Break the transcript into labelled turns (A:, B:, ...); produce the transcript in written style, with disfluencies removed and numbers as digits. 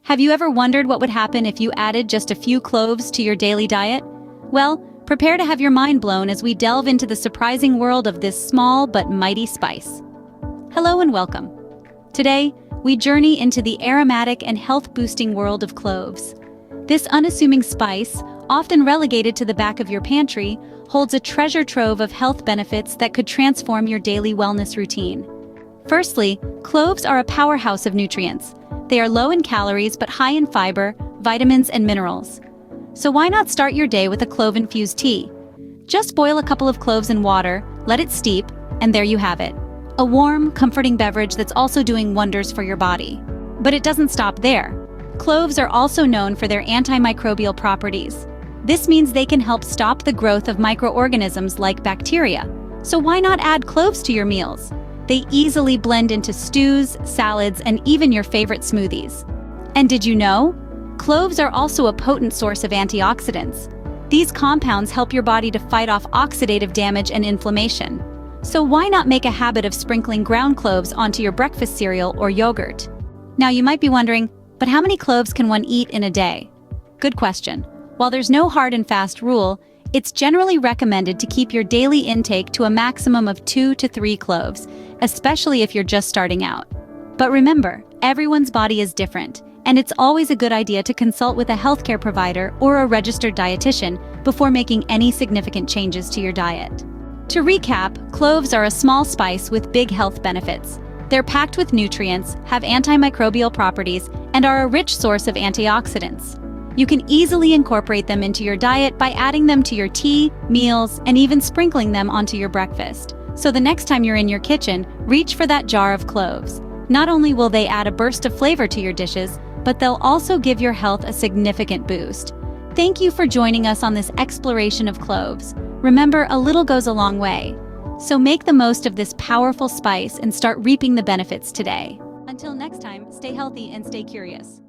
A: Have you ever wondered what would happen if you added just a few cloves to your daily diet? Well, prepare to have your mind blown as we delve into the surprising world of this small but mighty spice. Hello and welcome. Today, we journey into the aromatic and health-boosting world of cloves. This unassuming spice, often relegated to the back of your pantry, holds a treasure trove of health benefits that could transform your daily wellness routine. Firstly, cloves are a powerhouse of nutrients. They are low in calories but high in fiber, vitamins, and minerals. So why not start your day with a clove-infused tea? Just boil a couple of cloves in water, let it steep, and there you have it. A warm, comforting beverage that's also doing wonders for your body. But it doesn't stop there. Cloves are also known for their antimicrobial properties. This means they can help stop the growth of microorganisms like bacteria. So why not add cloves to your meals? They easily blend into stews, salads, and even your favorite smoothies. And did you know? Cloves are also a potent source of antioxidants. These compounds help your body to fight off oxidative damage and inflammation. So why not make a habit of sprinkling ground cloves onto your breakfast cereal or yogurt? Now you might be wondering, but how many cloves can one eat in a day? Good question. While there's no hard and fast rule, it's generally recommended to keep your daily intake to a maximum of 2 to 3 cloves, especially if you're just starting out. But remember, everyone's body is different, and it's always a good idea to consult with a healthcare provider or a registered dietitian before making any significant changes to your diet. To recap, cloves are a small spice with big health benefits. They're packed with nutrients, have antimicrobial properties, and are a rich source of antioxidants. You can easily incorporate them into your diet by adding them to your tea, meals, and even sprinkling them onto your breakfast. So the next time you're in your kitchen, reach for that jar of cloves. Not only will they add a burst of flavor to your dishes, but they'll also give your health a significant boost. Thank you for joining us on this exploration of cloves. Remember, a little goes a long way. So make the most of this powerful spice and start reaping the benefits today. Until next time, stay healthy and stay curious.